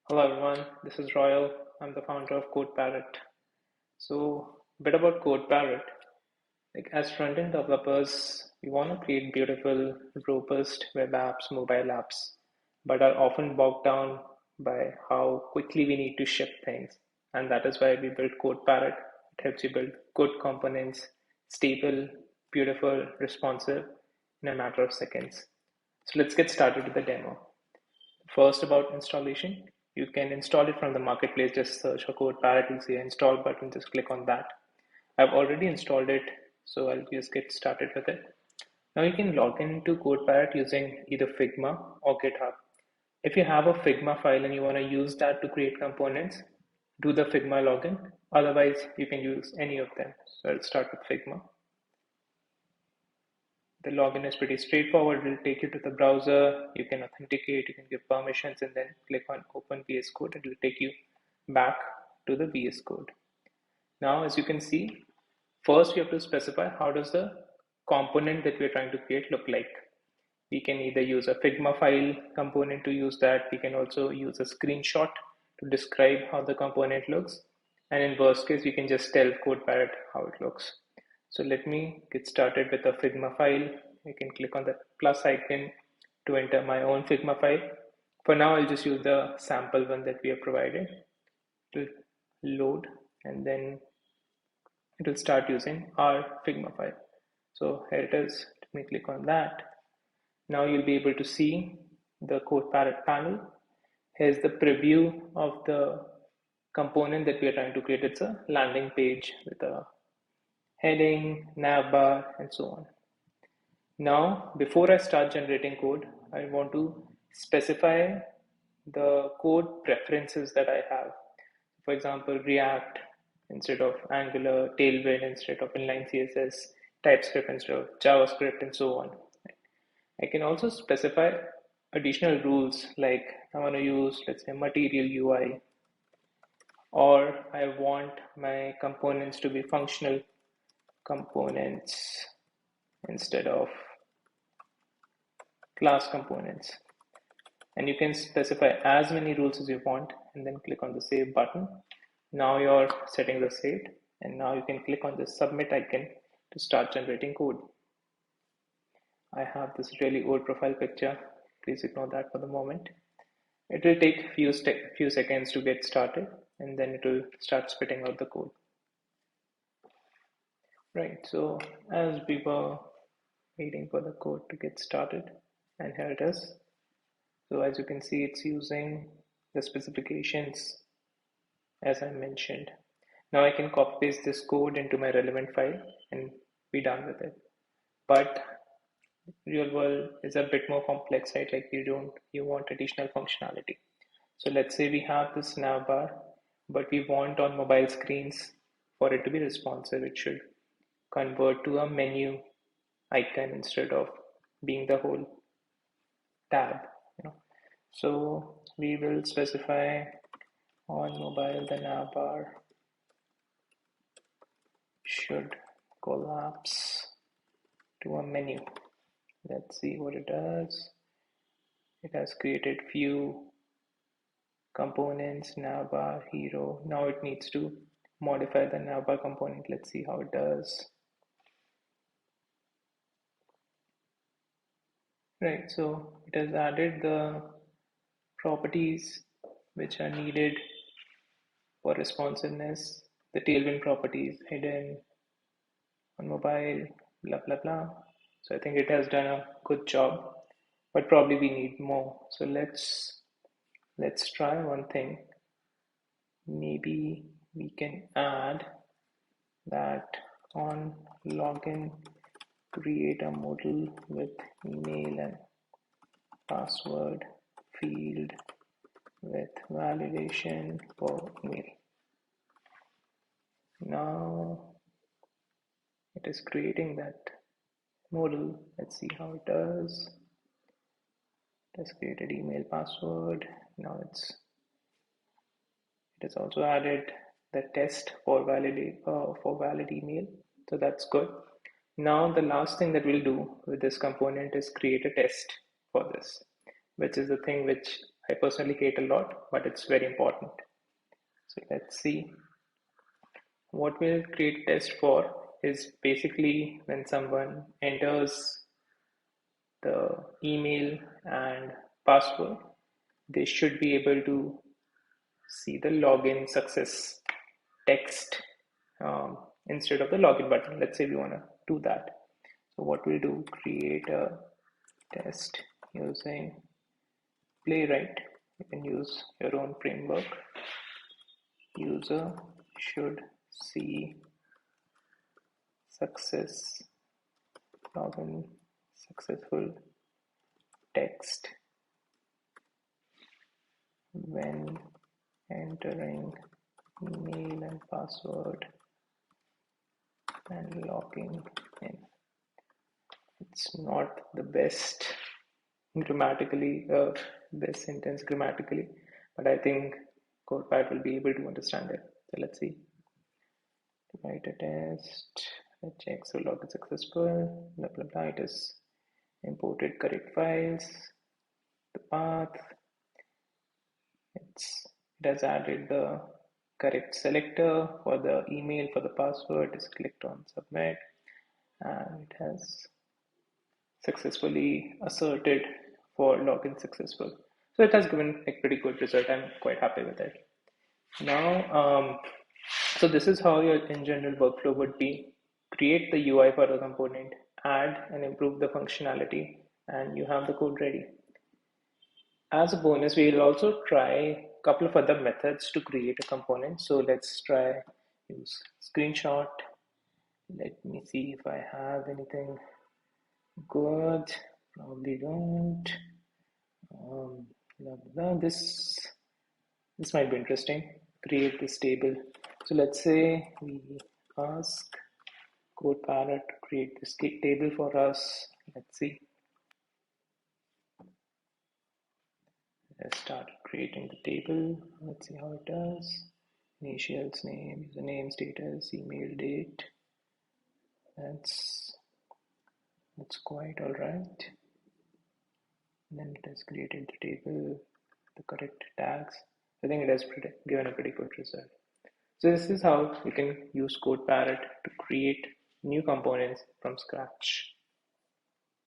Hello everyone, this is Royal. I'm the founder of CodeParrot. So, a bit about CodeParrot. Like as front-end developers, we want to create beautiful, robust web apps, mobile apps, but are often bogged down by how quickly we need to ship things. And that is why we built CodeParrot. It helps you build good components, stable, beautiful, responsive in a matter of seconds. So let's get started with the demo. First, about installation, you can install it from the marketplace. Just search for CodeParrot, you'll see an install button, just click on that. I've already installed it, so I'll just get started with it. Now you can log into CodeParrot using either Figma or GitHub. If you have a Figma file and you want to use that to create components, do the Figma login. Otherwise, you can use any of them. So I'll start with Figma. The login is pretty straightforward. It will take you to the browser. You can authenticate, you can give permissions, and then click on Open VS Code. It will take you back to the VS Code. Now, as you can see, first we have to specify how does the component that we're trying to create look like. We can either use a Figma file component to use that. We can also use a screenshot to describe how the component looks. And in worst case, we can just tell CodeParrot how it looks. So let me get started with a Figma file. I can click on the plus icon to enter my own Figma file. For now, I'll just use the sample one that we have provided. It will load and then it will start using our Figma file. So here it is. Let me click on that. Now you'll be able to see the CodeParrot panel. Here's the preview of the component that we are trying to create. It's a landing page with a heading, navbar, and so on. Now, before I start generating code, I want to specify the code preferences that I have. For example, React instead of Angular, Tailwind instead of inline CSS, TypeScript instead of JavaScript, and so on. I can also specify additional rules like I want to use, let's say, Material UI, or I want my components to be functional components instead of class components. And you can specify as many rules as you want and then click on the save button. Now you're setting the state, and now you can click on the submit icon to start generating code. I have this really old profile picture. Please ignore that for the moment. It will take few seconds to get started, and then it will start spitting out the code. Right, so as we were waiting for the code to get started, and here it is. So as you can see, it's using the specifications as I mentioned. Now I can copy paste this code into my relevant file and be done with it. But real world is a bit more complex, right? Like you want additional functionality. So let's say we have this navbar, but we want on mobile screens for it to be responsive. It should convert to a menu icon instead of being the whole tab, you know. So we will specify on mobile the navbar should collapse to a menu. Let's see what it does. It has created few components, navbar, hero. Now it needs to modify the navbar component. Let's see how it does. Right, so it has added the properties which are needed for responsiveness, the tailwind properties hidden on mobile, blah blah blah. So I think it has done a good job, but probably we need more. So let's try one thing. Maybe we can add that on login, create a modal with email and password field with validation for email. Now it is creating that modal. Let's see how it does. It has created email password. Now it has also added the test for valid email. So that's good. Now the last thing that we'll do with this component is create a test for this, which is the thing which I personally hate a lot, but it's very important. So let's see. What we'll create test for is basically when someone enters the email and password, they should be able to see the login success text instead of the login button. Let's say we want to do that. So what we'll do, create a test using Playwright. You can use your own framework. User should see success login successful text when entering email and password and logging in. It's not the best grammatically, best sentence grammatically, but I think CodeParrot will be able to understand it. So let's see. Write a test. Let's check. So login successful. Blah blah blah. It is imported correct files. The path. It has added the correct selector for the email for the password. Just clicked on submit, and it has successfully asserted for login successful. So it has given a pretty good result. I'm quite happy with it. Now, so this is how your in general workflow would be. Create the UI for the component, add and improve the functionality, and you have the code ready. As a bonus, we will also try a couple of other methods to create a component. So let's try use screenshot. Let me see if I have anything good. Probably don't. Blah, blah. This might be interesting. Create this table. So let's say we ask CodeParrot to create this table for us. Let's see. Let's start creating the table. Let's see how it does. Initials, name, username, status, email, date. That's quite all right. And then it has created the table, the correct tags. I think it has given a pretty good result. So this is how you can use CodeParrot to create new components from scratch.